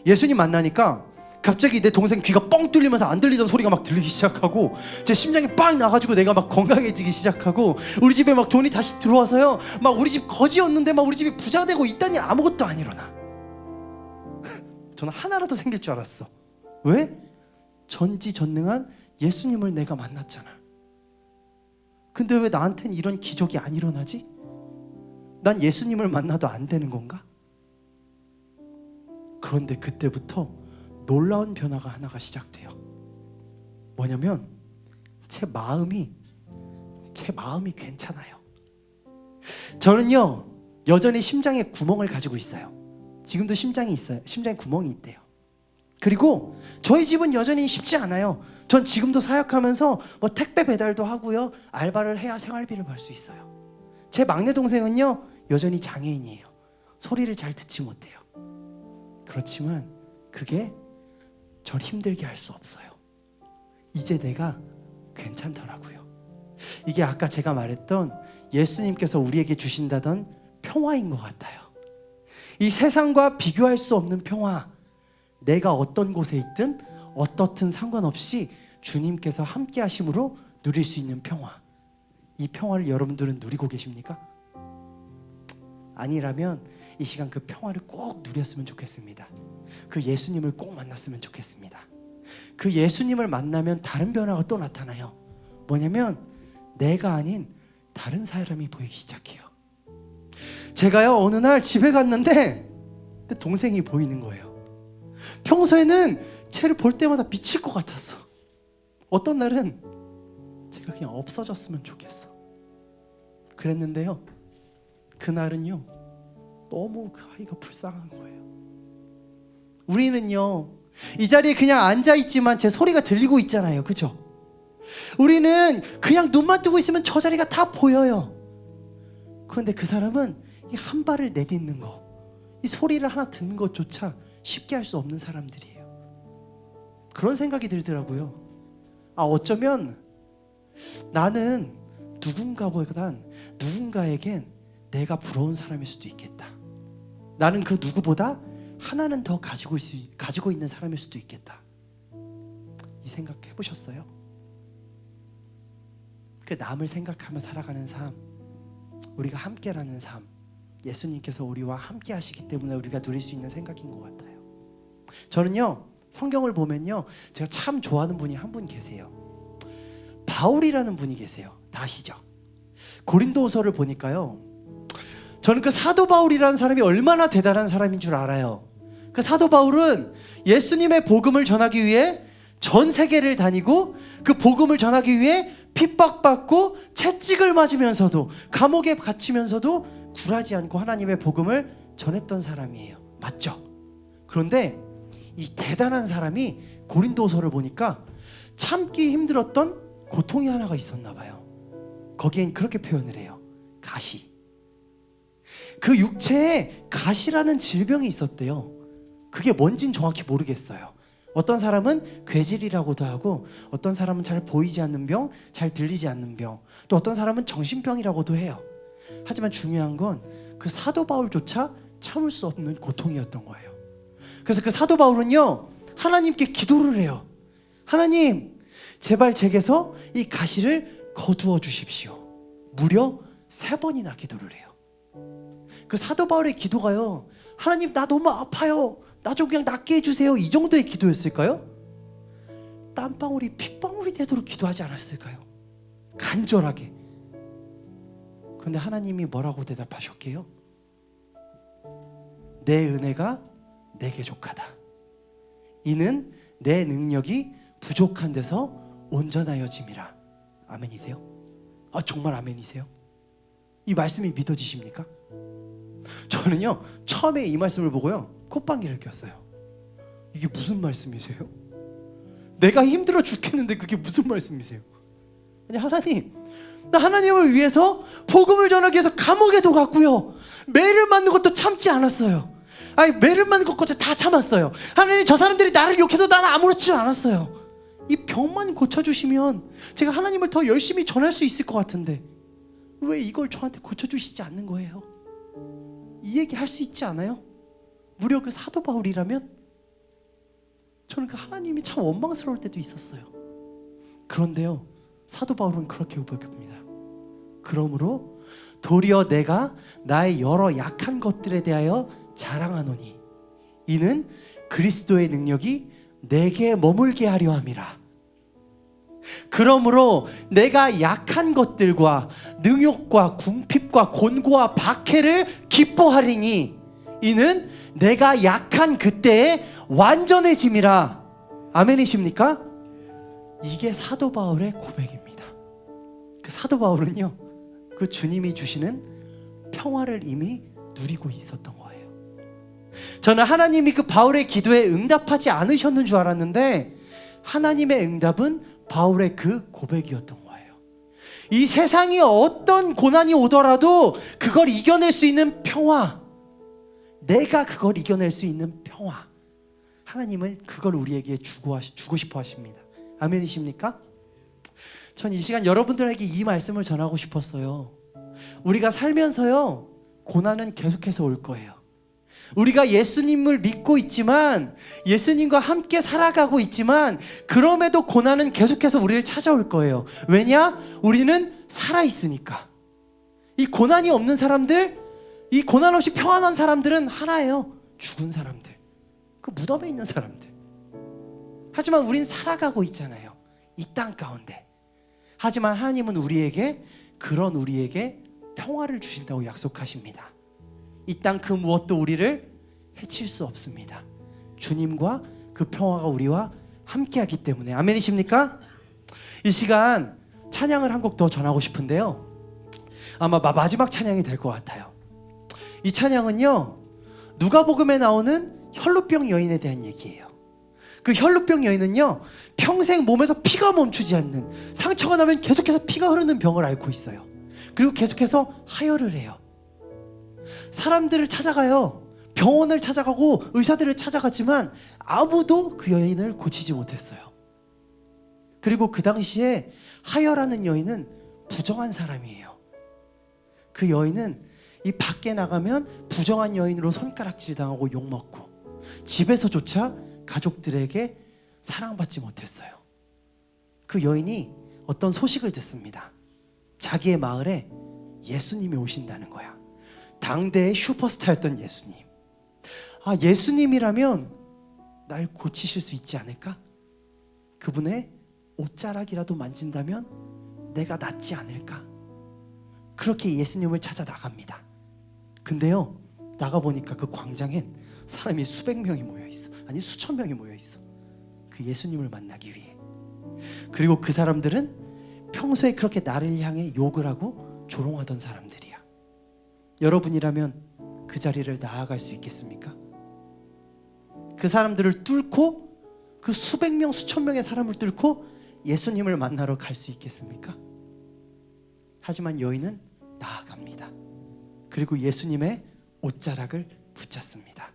예수님 만나니까 갑자기 내 동생 귀가 뻥 뚫리면서 안 들리던 소리가 막 들리기 시작하고 제 심장이 빵 나가지고 내가 막 건강해지기 시작하고 우리 집에 막 돈이 다시 들어와서요 막 우리 집 거지였는데 막 우리 집이 부자 되고 있다니 아무것도 안 일어나. 저는 하나라도 생길 줄 알았어. 왜? 전지전능한 예수님을 내가 만났잖아. 근데 왜 나한테는 이런 기적이 안 일어나지? 난 예수님을 만나도 안 되는 건가? 그런데 그때부터 놀라운 변화가 하나가 시작돼요. 뭐냐면 제 마음이 괜찮아요. 저는요 여전히 심장에 구멍을 가지고 있어요. 지금도 심장이 있어요. 심장에 구멍이 있대요. 그리고 저희 집은 여전히 쉽지 않아요. 전 지금도 사역하면서 뭐 택배 배달도 하고요 알바를 해야 생활비를 벌 수 있어요. 제 막내 동생은요 여전히 장애인이에요. 소리를 잘 듣지 못해요. 그렇지만 그게 저를 힘들게 할 수 없어요. 이제 내가 괜찮더라고요. 이게 아까 제가 말했던 예수님께서 우리에게 주신다던 평화인 것 같아요. 이 세상과 비교할 수 없는 평화. 내가 어떤 곳에 있든 어떻든 상관없이 주님께서 함께 하심으로 누릴 수 있는 평화. 이 평화를 여러분들은 누리고 계십니까? 아니라면 이 시간 그 평화를 꼭 누렸으면 좋겠습니다. 그 예수님을 꼭 만났으면 좋겠습니다. 그 예수님을 만나면 다른 변화가 또 나타나요. 뭐냐면 내가 아닌 다른 사람이 보이기 시작해요. 제가요 어느 날 집에 갔는데 동생이 보이는 거예요. 평소에는 쟤를 볼 때마다 미칠 것 같았어. 어떤 날은 제가 그냥 없어졌으면 좋겠어. 그랬는데요 그날은요 너무 그 아이가 불쌍한 거예요. 우리는요 이 자리에 그냥 앉아있지만 제 소리가 들리고 있잖아요. 그죠? 우리는 그냥 눈만 뜨고 있으면 저 자리가 다 보여요. 그런데 그 사람은 이 한 발을 내딛는 거, 이 소리를 하나 듣는 것조차 쉽게 할 수 없는 사람들이에요. 그런 생각이 들더라고요. 어쩌면 나는 누군가에겐 내가 부러운 사람일 수도 있겠다. 나는 그 누구보다 하나는 더 가지고 있는 사람일 수도 있겠다. 이 생각 해보셨어요? 그 남을 생각하며 살아가는 삶, 우리가 함께라는 삶, 예수님께서 우리와 함께 하시기 때문에 우리가 누릴 수 있는 생각인 것 같아요. 저는요 성경을 보면요 제가 참 좋아하는 분이 한 분 계세요. 바울이라는 분이 계세요. 다 아시죠? 고린도후서를 보니까요 저는 그 사도 바울이라는 사람이 얼마나 대단한 사람인 줄 알아요. 그 사도 바울은 예수님의 복음을 전하기 위해 전 세계를 다니고 그 복음을 전하기 위해 핍박받고 채찍을 맞으면서도 감옥에 갇히면서도 굴하지 않고 하나님의 복음을 전했던 사람이에요. 맞죠? 그런데 이 대단한 사람이 고린도서를 보니까 참기 힘들었던 고통이 하나가 있었나 봐요. 거기엔 그렇게 표현을 해요. 가시. 그 육체에 가시라는 질병이 있었대요. 그게 뭔진 정확히 모르겠어요. 어떤 사람은 괴질이라고도 하고 어떤 사람은 잘 보이지 않는 병, 잘 들리지 않는 병, 또 어떤 사람은 정신병이라고도 해요. 하지만 중요한 건 그 사도 바울조차 참을 수 없는 고통이었던 거예요. 그래서 그 사도 바울은요 하나님께 기도를 해요. 하나님 제발 제게서 이 가시를 거두어 주십시오. 무려 3번이나 기도를 해요. 그 사도 바울의 기도가요 하나님 나 너무 아파요, 나 좀 그냥 낫게 해주세요, 이 정도의 기도였을까요? 땀방울이 핏방울이 되도록 기도하지 않았을까요? 간절하게. 그런데 하나님이 뭐라고 대답하셨게요? 내 은혜가 내게 족하다. 이는 내 능력이 부족한 데서 온전하여짐이라. 아멘이세요? 정말 아멘이세요? 이 말씀이 믿어지십니까? 저는요 처음에 이 말씀을 보고요 콧방귀를 꼈어요. 이게 무슨 말씀이세요? 내가 힘들어 죽겠는데 그게 무슨 말씀이세요? 아니 하나님, 나 하나님을 위해서 복음을 전하기 위해서 감옥에도 갔고요, 매를 맞는 것도 참지 않았어요. 아니 매를 맞는 것까지 다 참았어요. 하나님, 저 사람들이 나를 욕해도 나는 아무렇지 않았어요. 이 병만 고쳐주시면 제가 하나님을 더 열심히 전할 수 있을 것 같은데 왜 이걸 저한테 고쳐주시지 않는 거예요? 이 얘기 할 수 있지 않아요? 무려 그 사도 바울이라면? 저는 그 하나님이 참 원망스러울 때도 있었어요. 그런데요 사도 바울은 그렇게 고백합니다. 그러므로 도리어 내가 나의 여러 약한 것들에 대하여 자랑하노니 이는 그리스도의 능력이 내게 머물게 하려 함이라. 그러므로 내가 약한 것들과 능욕과 궁핍과 곤고와 박해를 기뻐하리니 이는 내가 약한 그때에 완전해짐이라. 아멘이십니까? 이게 사도 바울의 고백입니다. 그 사도 바울은요 그 주님이 주시는 평화를 이미 누리고 있었던 거예요. 저는 하나님이 그 바울의 기도에 응답하지 않으셨는 줄 알았는데 하나님의 응답은 바울의 그 고백이었던 거예요. 이 세상이 어떤 고난이 오더라도 그걸 이겨낼 수 있는 평화, 내가 그걸 이겨낼 수 있는 평화, 하나님은 그걸 우리에게 주고 싶어 하십니다. 아멘이십니까? 전 이 시간 여러분들에게 이 말씀을 전하고 싶었어요. 우리가 살면서요 고난은 계속해서 올 거예요. 우리가 예수님을 믿고 있지만, 예수님과 함께 살아가고 있지만 그럼에도 고난은 계속해서 우리를 찾아올 거예요. 왜냐? 우리는 살아있으니까. 이 고난이 없는 사람들, 이 고난 없이 평안한 사람들은 하나예요. 죽은 사람들, 그 무덤에 있는 사람들. 하지만 우린 살아가고 있잖아요, 이 땅 가운데. 하지만 하나님은 우리에게 평화를 주신다고 약속하십니다. 이 땅 그 무엇도 우리를 해칠 수 없습니다. 주님과 그 평화가 우리와 함께하기 때문에. 아멘이십니까? 이 시간 찬양을 한 곡 더 전하고 싶은데요, 아마 마지막 찬양이 될 것 같아요. 이 찬양은요 누가복음에 나오는 혈루병 여인에 대한 얘기예요. 그 혈루병 여인은요 평생 몸에서 피가 멈추지 않는, 상처가 나면 계속해서 피가 흐르는 병을 앓고 있어요. 그리고 계속해서 하혈을 해요. 사람들을 찾아가요. 병원을 찾아가고 의사들을 찾아갔지만 아무도 그 여인을 고치지 못했어요. 그리고 그 당시에 하혈하는 여인은 부정한 사람이에요. 그 여인은 이 밖에 나가면 부정한 여인으로 손가락질 당하고 욕먹고, 집에서조차 가족들에게 사랑받지 못했어요. 그 여인이 어떤 소식을 듣습니다. 자기의 마을에 예수님이 오신다는 거야. 당대의 슈퍼스타였던 예수님. 예수님이라면 날 고치실 수 있지 않을까? 그분의 옷자락이라도 만진다면 내가 낫지 않을까? 그렇게 예수님을 찾아 나갑니다. 근데요 나가보니까 그 광장엔 사람이 수백 명이 모여있어. 아니 수천 명이 모여있어. 그 예수님을 만나기 위해. 그리고 그 사람들은 평소에 그렇게 나를 향해 욕을 하고 조롱하던 사람들이야. 여러분이라면 그 자리를 나아갈 수 있겠습니까? 그 사람들을 뚫고, 그 수백 명 수천 명의 사람을 뚫고 예수님을 만나러 갈 수 있겠습니까? 하지만 여인은 나아갑니다. 그리고 예수님의 옷자락을 붙잡습니다.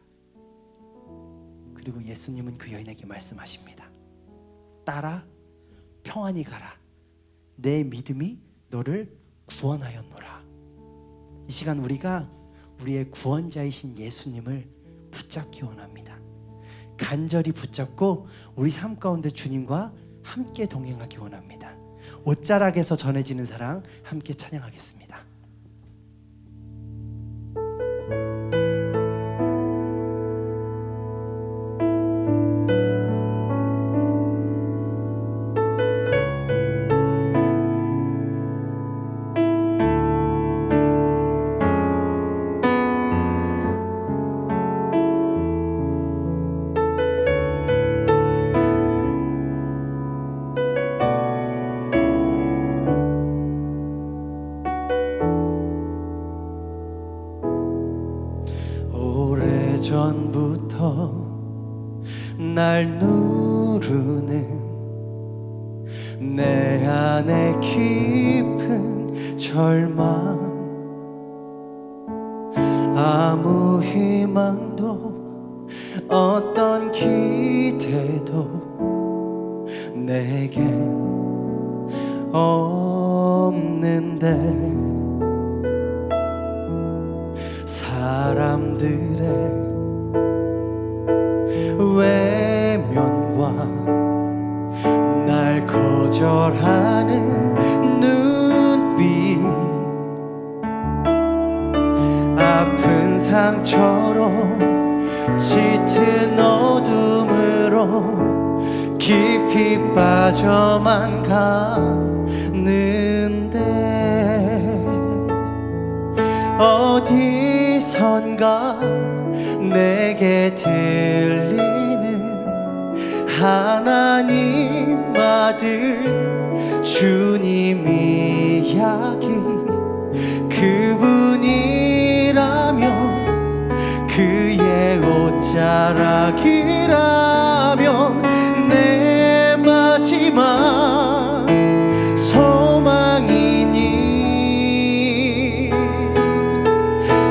그리고 예수님은 그 여인에게 말씀하십니다. 딸아, 평안히 가라. 내 믿음이 너를 구원하였노라. 이 시간 우리가 우리의 구원자이신 예수님을 붙잡기 원합니다. 간절히 붙잡고 우리 삶 가운데 주님과 함께 동행하기 원합니다. 옷자락에서 전해지는 사랑 함께 찬양하겠습니다. 오래전부터 날 누르는 내 안에 깊은 절망, 아무 희망도 어떤 기대도 내겐 없는데 사람들의 외면과 날 거절하는 눈빛, 아픈 상처로 짙은 어둠으로 깊이 빠져만 가는데 어디선가 내게 들리는 하나님 아들 주님 이야기, 그분이라면 그의 옷자락이라면 내 마지막 소망이니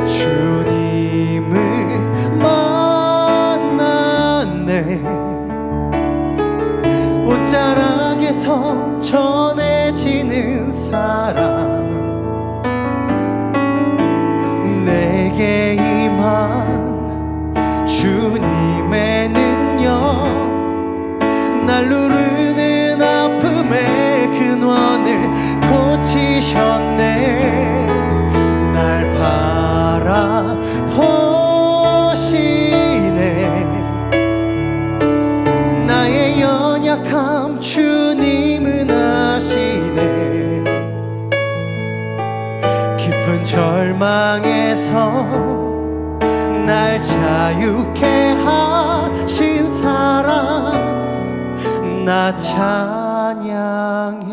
주님을 만났네. 옷자락에서 전해지는 사랑, 내게 임한 주님의 능력, 날 누르는 아픔의 근원을 고치셨네. 날 바라보시네. 나의 연약함 주님은 아시네. 깊은 절망에서 날 자유케 하신 사랑, 나 찬양해.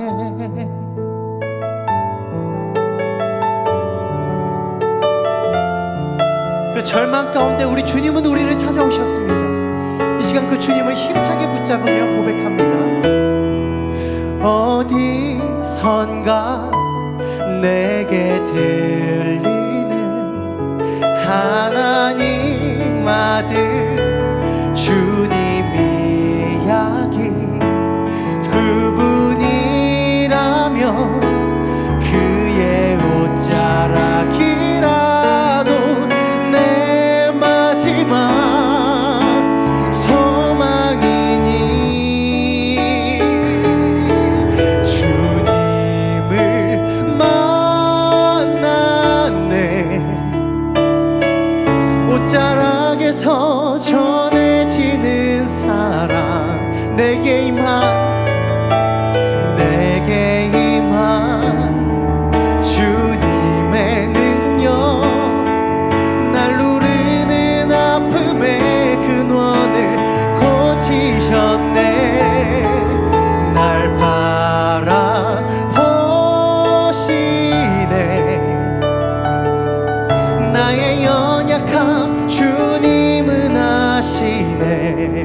그 절망 가운데 우리 주님은 우리를 찾아오셨습니다. 이 시간 그 주님을 힘차게 붙잡으며 고백합니다. 어디선가 내게 들리는 하나님 아들 주님 이야기, 그분이라면 그의 옷자락이라도 내 마지막 소망이니 주님을 만났네. 옷자락에서 전해지는 사랑, 내게 임한 주님의 능력, 날 누르는 아픔의 근원을 고치셨네. 날 바라보시네. 나의 연약함 주님은 아시네.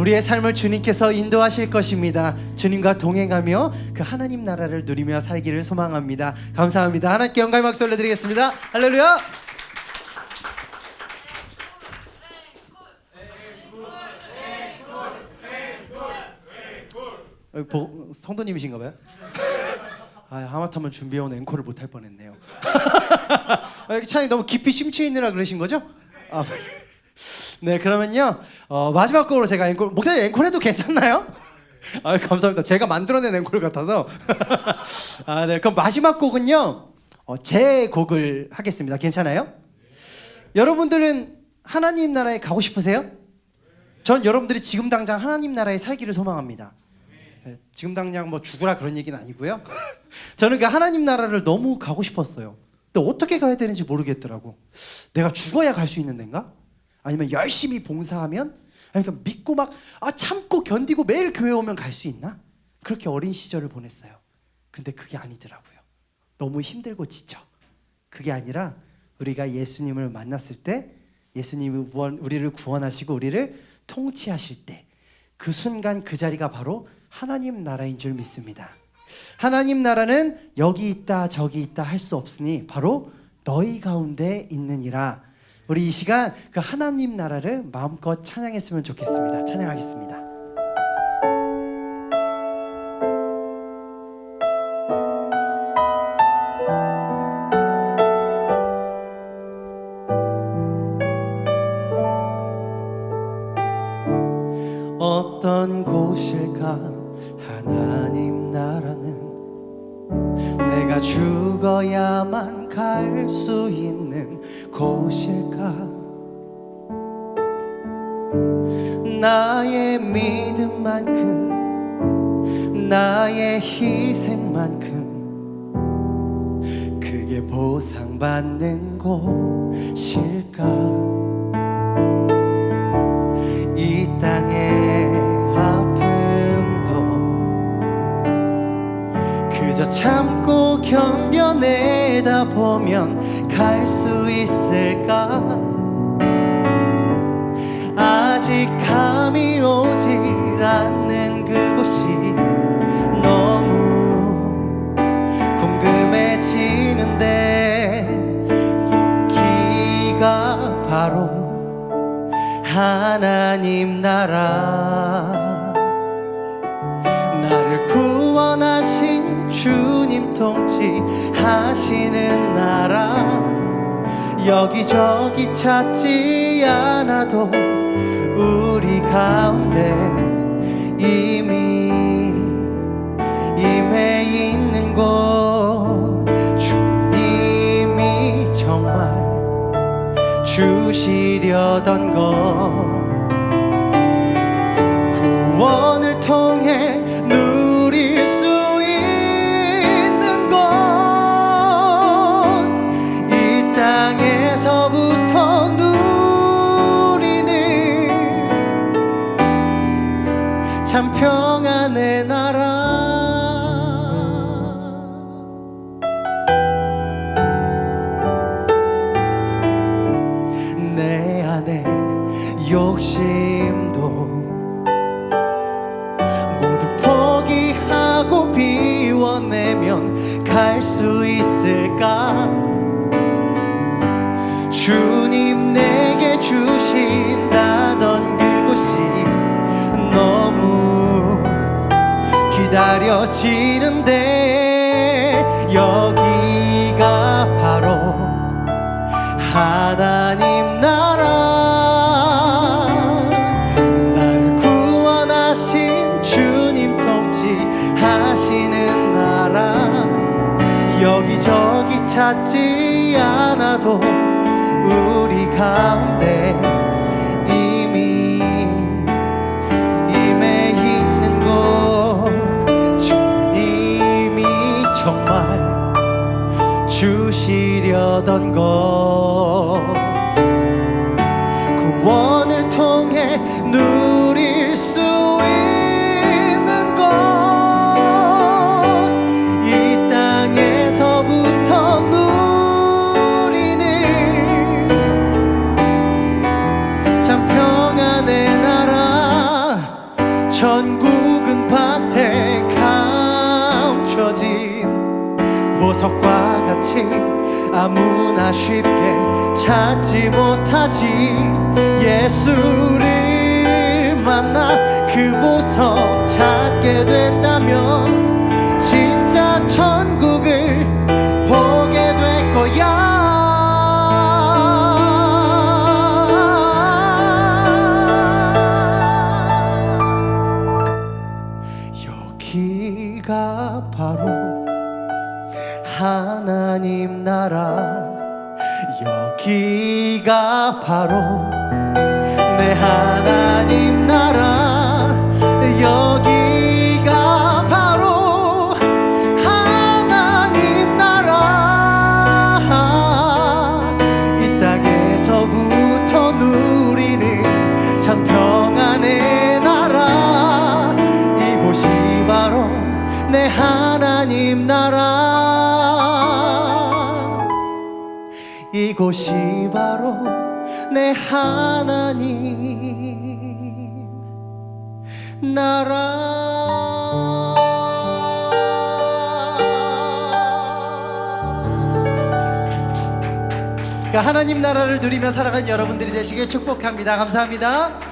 우리의 삶을 주님께서 인도하실 것입니다. 주님과 동행하며 그 하나님 나라를 누리며 살기를 소망합니다. 감사합니다. 하나님께 영광의 박수 올려드리겠습니다. 할렐루야. 성도님이신가 봐요? 하마터면 준비해온 앵콜을 못할 뻔했네요. 이렇게 찬이 너무 깊이 심취해 있느라 그러신 거죠? 네, 그러면요 마지막 곡으로 제가 앵콜, 목사님 앵콜해도 괜찮나요? 감사합니다. 제가 만들어낸 앵콜 같아서. 네, 그럼 마지막 곡은요 제 곡을 하겠습니다. 괜찮아요? 여러분들은 하나님 나라에 가고 싶으세요? 전 여러분들이 지금 당장 하나님 나라에 살기를 소망합니다. 지금 당장 뭐 죽으라 그런 얘기는 아니고요. 저는 그 하나님 나라를 너무 가고 싶었어요. 근데 어떻게 가야 되는지 모르겠더라고. 내가 죽어야 갈 수 있는 데인가? 아니면 열심히 봉사하면? 아니면 믿고 막 참고 견디고 매일 교회 오면 갈 수 있나? 그렇게 어린 시절을 보냈어요. 근데 그게 아니더라고요. 너무 힘들고 지쳐. 그게 아니라 우리가 예수님을 만났을 때, 예수님이 우리를 구원하시고 우리를 통치하실 때, 그 순간 그 자리가 바로 하나님 나라인 줄 믿습니다. 하나님 나라는 여기 있다 저기 있다 할 수 없으니 바로 너희 가운데 있느니라. 우리 이 시간 그 하나님 나라를 마음껏 찬양했으면 좋겠습니다. 찬양하겠습니다. 어떤 곳일까 하나님 나라는 내가 죽어야만 갈 수 있는 곳일까? 나의 믿음만큼 나의 희생만큼 그게 보상받는 곳일까? 이 땅의 그저 참고 견뎌내다 보면 갈 수 있을까? 아직 감이 오질 않는 그곳이 너무 궁금해지는데 여기가 바로 하나님 나라. 나를 구원하신 주님 통치하시는 나라. 여기저기 찾지 않아도 우리 가운데 이미 임해 있는 곳. 주님이 정말 주시려던 것 구원을 통해 누릴 수 있는 것. 이 땅에서부터 누리는 참 평안의 나라. 내 안에 욕심도 포기하고 비워내면 갈 수 있을까? 주님 내게 주신다던 그곳이 너무 기다려지는데 여기가 바로 하나님 나라. 여기저기 찾지 않아도 우리 가운데 이미 임해 있는 곳. 주님이 정말 주시려던 것 구원을 통해 누릴 수 있는 것. 참 평안의 나라. 같이 아무나 쉽게 찾지 못하지. 예수를 만나 그 보석 찾게 된다면 진짜 천국을 보게 될 거야. 여기가 바로 하나님 나라, 여기가 바로 내 하나님 나라, 여기가 바로 하나님 나라. 이 땅에서부터 누리는 참 평안의 나라, 이곳이 바로 내 하나님 나라, 이곳이 바로 내 하나님 나라. 그러니까 하나님 나라를 누리며 살아가는 여러분들이 되시길 축복합니다. 감사합니다.